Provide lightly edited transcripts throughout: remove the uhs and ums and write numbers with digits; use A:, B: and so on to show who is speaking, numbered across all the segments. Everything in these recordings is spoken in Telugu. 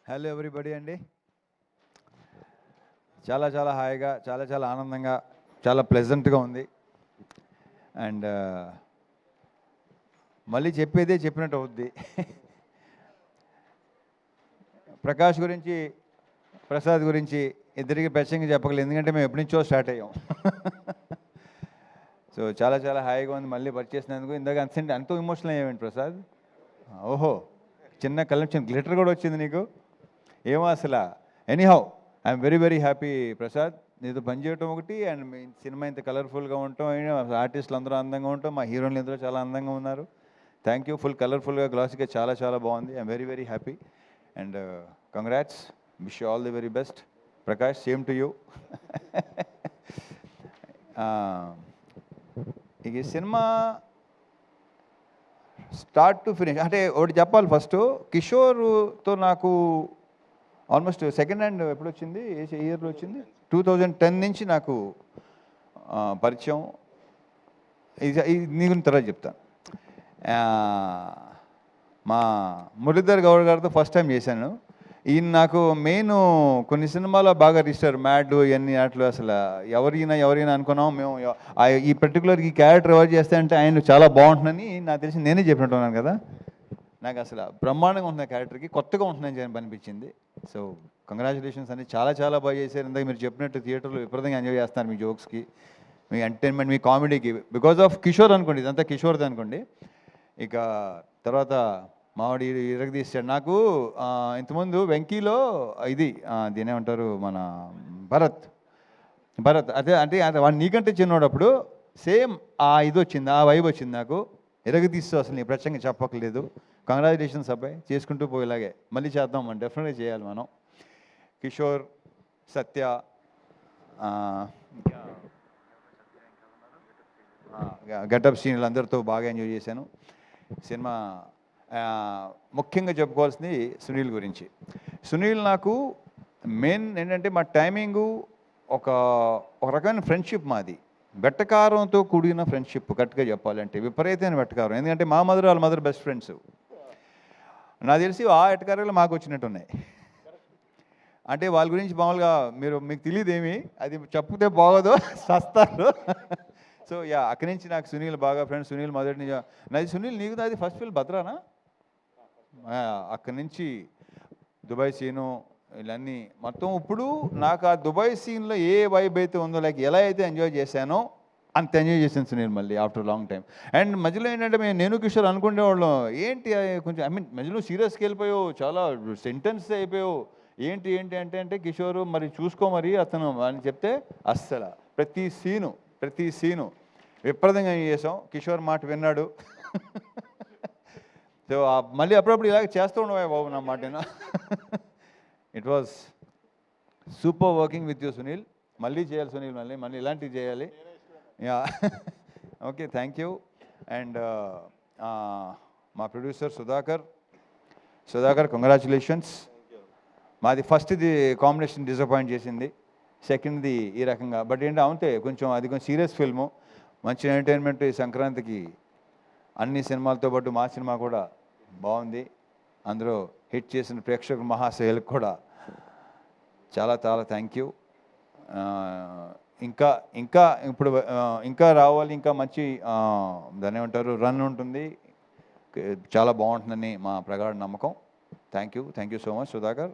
A: హలో ఎవ్రీబడి అండి. చాలా చాలా హాయిగా, చాలా చాలా ఆనందంగా, చాలా ప్లెజెంట్గా ఉంది. అండ్ మళ్ళీ చెప్పేదే చెప్పినట్టు అవుద్ది. ప్రకాష్ గురించి, ప్రసాద్ గురించి ఇద్దరికి ప్రత్యేకంగా చెప్పగలేదు, ఎందుకంటే మేము ఎప్పటి నుంచో స్టార్ట్ అయ్యాం. సో చాలా చాలా హాయిగా ఉంది మళ్ళీ పరిచేసినందుకు. ఇందాక అంత ఎమోషనల్ అయ్యామండి ప్రసాద్. ఓహో, చిన్న కలెక్షన్ గ్లిటర్ కూడా వచ్చింది నీకు, ఏమో అసలు. Anyhow, I'm very very happy Prasad, నీతో పనిచేయటం ఒకటి, అండ్ మీ సినిమా ఇంత కలర్ఫుల్గా ఉండటం, ఆర్టిస్టులు అందరూ అందంగా ఉంటాం, మా హీరోయిన్లు అందరూ చాలా అందంగా ఉన్నారు. Thank you. ఫుల్ కలర్ఫుల్గా, గ్లాసీగా చాలా చాలా బాగుంది. I'm very very happy and congrats. Wish you all the very best Prakash. Same to you. ఇక ఈ సినిమా స్టార్ట్ టు ఫినిష్ అంటే ఒకటి చెప్పాలి. ఫస్ట్ కిషోర్తో నాకు ఆల్మోస్ట్ సెకండ్ హ్యాండ్ ఎప్పుడు వచ్చింది, ఏ ఇయర్లో వచ్చింది, 2010 నుంచి నాకు పరిచయం. ఇది నీ గురించి తర్వాత చెప్తాను. మా మురళీధర్ గౌడ్ గారితో ఫస్ట్ టైం చేశాను. ఈయన నాకు మెయిన్ కొన్ని సినిమాలో బాగా రిజిస్టర్, మ్యాడ్ ఇవన్నీ అట్లు అసలు ఎవరైనా అనుకున్నాం మేము. ఈ పర్టికులర్ ఈ క్యారెక్టర్ ఎవరు చేస్తే అంటే ఆయన చాలా బాగుంటుందని నాకు తెలిసి నేనే చెప్పినట్టున్నాను కదా. నాకు అసలు బ్రహ్మాండంగా ఉంటుంది క్యారెక్టర్కి, కొత్తగా ఉంటుందని అనిపించింది. సో కంగ్రాచులేషన్స్ అని, చాలా చాలా బాగా చేశారు. ఇందాక మీరు చెప్పినట్టు థియేటర్లో విపరీతంగా ఎంజాయ్ చేస్తున్నారు మీ జోక్స్కి, మీ ఎంటర్టైన్మెంట్, మీ కామెడీకి, బికాజ్ ఆఫ్ కిషోర్ అనుకోండి, ఇదంతా కిషోర్ది అనుకోండి. ఇక తర్వాత మావాడి ఇరగదీశాడు. నాకు ఇంతకుముందు వెంకీలో ఇది దీని ఏమంటారు, మన భరత్ అదే అంటే వాడు నీకంటే చిన్నోడు. అప్పుడు సేమ్ ఇది వచ్చింది, ఆ వైబ్ వచ్చింది నాకు. ఇరగదీస్తూ అసలు నీ ప్రత్యేకంగా చెప్పక్కర్లేదు. కంగ్రాచులేషన్స్ అబ్బాయి, చేసుకుంటూ పోయేలాగే మళ్ళీ చేద్దాం, మనం డెఫినెట్గా చేయాలి మనం. కిషోర్, సత్య, గెటప్ సీన్లు అందరితో బాగా ఎంజాయ్ చేశాను సినిమా. ముఖ్యంగా చెప్పుకోవాల్సింది సునీల్ గురించి. సునీల్ నాకు మెయిన్ ఏంటంటే మా టైమింగు ఒక రకమైన ఫ్రెండ్షిప్ మాది. వెట్టకారంతో కూడిన ఫ్రెండ్షిప్, కరెక్ట్గా చెప్పాలంటే విపరీతమైన వెట్టకారం. ఎందుకంటే మా మదర్ వాళ్ళ మదర్ బెస్ట్ ఫ్రెండ్స్. నాకు తెలిసి ఆ ఎట్టకారాలు మాకు వచ్చినట్టు ఉన్నాయి. అంటే వాళ్ళ గురించి మామూలుగా మీకు తెలియదు ఏమి, అది చెప్తే బాగోదు, సస్తారు. సో అక్కడి నుంచి నాకు సునీల్ బాగా ఫ్రెండ్స్. సునీల్ మొదటి నాది సునీల్, నీకు నాది ఫస్ట్ ఫిల్మ్ భద్రానా. అక్కడి నుంచి దుబాయ్ సీను ఇవన్నీ మొత్తం. ఇప్పుడు నాకు ఆ దుబాయ్ సీన్లో ఏ వైబ్ అయితే ఉందో, లైక్ ఎలా అయితే ఎంజాయ్ చేశానో అంత ఎంజాయ్ చేశాను సునీల్ మళ్ళీ ఆఫ్టర్ లాంగ్ టైం. అండ్ మధ్యలో ఏంటంటే నేను కిషోర్ అనుకునేవాళ్ళం, ఏంటి కొంచెం మధ్యలో సీరియస్కి వెళ్ళిపోయావు, చాలా సెంటెన్స్ అయిపోయావు, ఏంటి ఏంటి అంటే కిషోర్ మరి చూసుకో మరి అతను అని చెప్తే అస్సలు ప్రతి సీను విపరీతంగా చేసాం. కిషోర్ మాట విన్నాడు. సో మళ్ళీ అప్పుడప్పుడు ఇలాగ చేస్తూ ఉండవా బాబు నా మాట. It was super working with you Sunil. మళ్ళీ చేయాలి సునీల్, మళ్ళీ ఇలాంటివి చేయాలి. Yeah, okay, thank you. And మా ప్రొడ్యూసర్ సుధాకర్ కంగ్రాచులేషన్స్. మాది ఫస్ట్ది కాంబినేషన్ డిసప్పాయింట్ చేసింది, సెకండ్ది ఈ రకంగా. బట్ అవుతే కొంచెం అది కొంచెం సీరియస్ ఫిల్ము, మంచి ఎంటర్టైన్మెంట్. ఈ సంక్రాంతికి అన్ని సినిమాలతో పాటు మా సినిమా కూడా బాగుంది. అందులో హిట్ చేసిన ప్రేక్షకుల మహాశయులకు కూడా చాలా చాలా థ్యాంక్ యూ. ఇంకా రావాలి, ఇంకా మంచి దాన్ని ఏమంటారు రన్ ఉంటుంది, చాలా బాగుంటుందని మా ప్రగాఢ నమ్మకం. Thank you so much Sudhakar.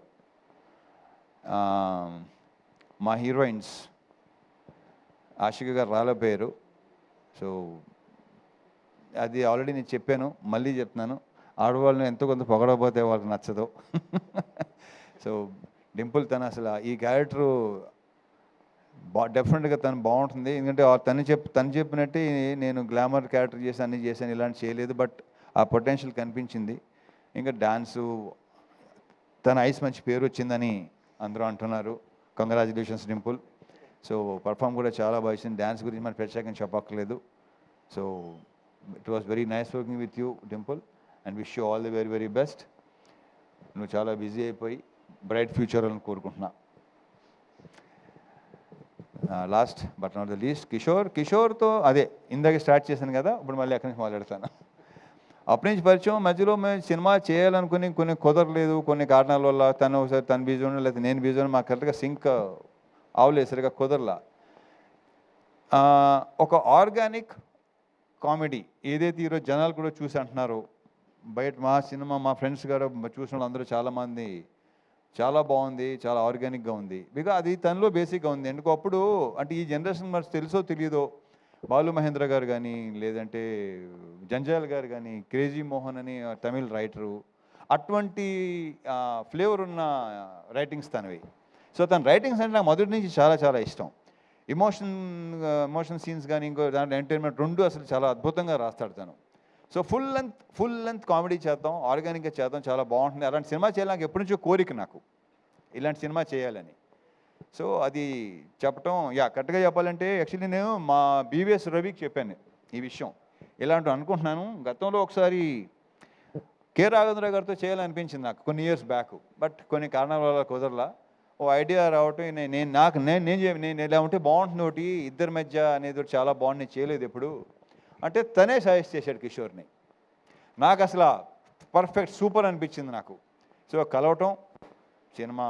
A: మా హీరోయిన్స్ ఆషిక గారు రాలేపోయారు. సో అది ఆల్రెడీ నేను చెప్పాను, మళ్ళీ చెప్తున్నాను, ఆడవాళ్ళని ఎంతో కొంత పొగడకపోతే వాళ్ళకి నచ్చదు. సో డింపుల్ తను అసలు ఈ క్యారెక్టరు డెఫినెట్గా తను బాగుంటుంది. ఎందుకంటే తను చెప్పినట్టే నేను గ్లామర్ క్యారెక్టర్ చేశాను, ఇలాంటి చేయలేదు. బట్ ఆ పొటెన్షియల్ కనిపించింది. ఇంకా డాన్సు, తన ఐస్ మంచి పేరు వచ్చిందని అందరూ అంటున్నారు. కంగ్రాచులేషన్స్ డింపుల్. సో పర్ఫామ్ కూడా చాలా బాగా ఇచ్చింది. డ్యాన్స్ గురించి మనం ప్రత్యేకంగా చెప్పక్కర్లేదు. So it was very nice working with you Dimple and wish you all the very very best. నువ్వు చాలా బిజీ అయిపోయి బ్రైట్ ఫ్యూచర్ అని కోరుకుంటున్నా. Last but not the least కిషోర్తో అదే ఇందాక స్టార్ట్ చేశాను కదా, ఇప్పుడు మళ్ళీ అక్కడి నుంచి మాట్లాడతాను. అప్పటి నుంచి పరిచయం. మధ్యలో మేము సినిమా చేయాలనుకుని కొన్ని కుదరలేదు, కొన్ని కారణాల వల్ల. తను ఒకసారి తను బిజీ ఉండడం, లేకపోతే నేను బిజీ ఉండడం, మాకు కరెక్ట్గా సింక్ అవలేదు, సరిగా కుదరలా. ఒక ఆర్గానిక్ కామెడీ ఏదైతే ఈరోజు జనాలు కూడా చూసి అంటున్నారో, బయట మా సినిమా మా ఫ్రెండ్స్ గారు చూసిన వాళ్ళందరూ చాలామంది చాలా బాగుంది, చాలా ఆర్గానిక్గా ఉంది. బికాజ్ అది తనలో బేసిక్గా ఉంది. ఎందుకు అప్పుడు అంటే ఈ జనరేషన్ మరి తెలుసో తెలియదో, బాలు మహేంద్ర గారు కానీ, లేదంటే జంజాల్ గారు కానీ, క్రేజీ మోహన్ అని తమిళ్ రైటరు, అటువంటి ఫ్లేవర్ ఉన్న రైటింగ్స్ తనవి. సో తన రైటింగ్స్ అంటే నాకు మొదటి నుంచి చాలా చాలా ఇష్టం. ఎమోషన్ సీన్స్ కానీ, ఇంకో దాంట్లో ఎంటర్టైన్మెంట్, రెండు అసలు చాలా అద్భుతంగా రాస్తాడు తను. సో ఫుల్ లెంత్ కామెడీ చేద్దాం, ఆర్గానిక్గా చేద్దాం, చాలా బాగుంటుంది. అలాంటి సినిమా చేయాలి నాకు ఎప్పటి నుంచో కోరిక, నాకు ఇలాంటి సినిమా చేయాలని. సో అది చెప్పటం, కరెక్ట్గా చెప్పాలంటే యాక్చువల్లీ నేను మా బీవీఎస్ రవికి చెప్పాను ఈ విషయం. ఇలాంటివి అనుకుంటున్నాను. గతంలో ఒకసారి కె రాఘవేంద్ర గారితో చేయాలనిపించింది నాకు కొన్ని ఇయర్స్ బ్యాక్, బట్ కొన్ని కారణాల వల్ల కుదరలా. ఓ ఐడియా రావటం, నేను ఇలా ఉంటే బాగుంటుంది, ఒకటి ఇద్దరి మధ్య అనేది చాలా బాగుంది, నేను చేయలేదు ఎప్పుడు అంటే తనే సజెస్ట్ చేశాడు కిషోర్ని. నాకు అసలు పర్ఫెక్ట్ సూపర్ అనిపించింది నాకు. సో కలవటం, సినిమా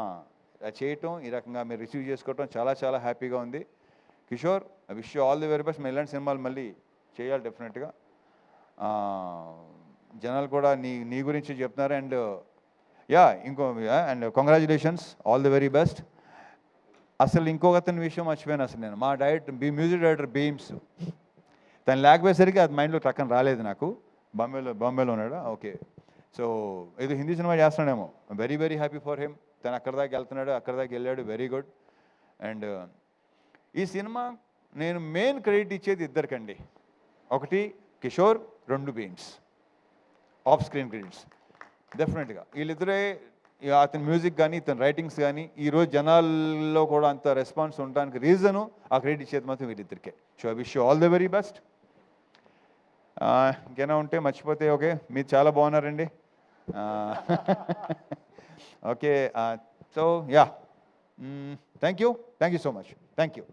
A: చేయటం, ఈ రకంగా మీరు రిసీవ్ చేసుకోవటం చాలా చాలా హ్యాపీగా ఉంది. Kishore, I wish you all the very best. ఇలాంటి సినిమాలు మళ్ళీ చేయాలి డెఫినెట్గా. జనాలు కూడా నీ గురించి చెప్తున్నారు. And congratulations, all the very best. అసలు ఇంకొకతని విషయం మర్చిపోయాను. అసలు నేను మా మ్యూజిక్ డైరెక్టర్ బీమ్స్, తను లేకపోయేసరికి అది మైండ్లో టక్కన రాలేదు నాకు. బాంబేలో ఉన్నాడు. ఓకే, సో ఏదో హిందీ సినిమా చేస్తున్నాడేమో. Very very happy for him. తను అక్కడ దాకా వెళ్తున్నాడు, అక్కడ దాకా వెళ్ళాడు, వెరీ గుడ్. అండ్ ఈ సినిమా నేను మెయిన్ క్రెడిట్ ఇచ్చేది ఇద్దరికండి. ఒకటి కిషోర్, రెండు బీమ్స్. ఆఫ్ స్క్రీన్ క్రెడిట్స్ డెఫినెట్గా వీళ్ళిద్దరే. అతని మ్యూజిక్ కానీ, ఇతని రైటింగ్స్ కానీ ఈరోజు జనాల్లో కూడా అంత రెస్పాన్స్ ఉండడానికి రీజను, ఆ క్రెడిట్ ఇచ్చేది మాత్రం వీళ్ళిద్దరికే. So I wish you all the very best. ఇంకేనా ఉంటే మర్చిపోతే ఓకే, మీరు చాలా బాగున్నారండి. Okay, so thank you so much. Thank you.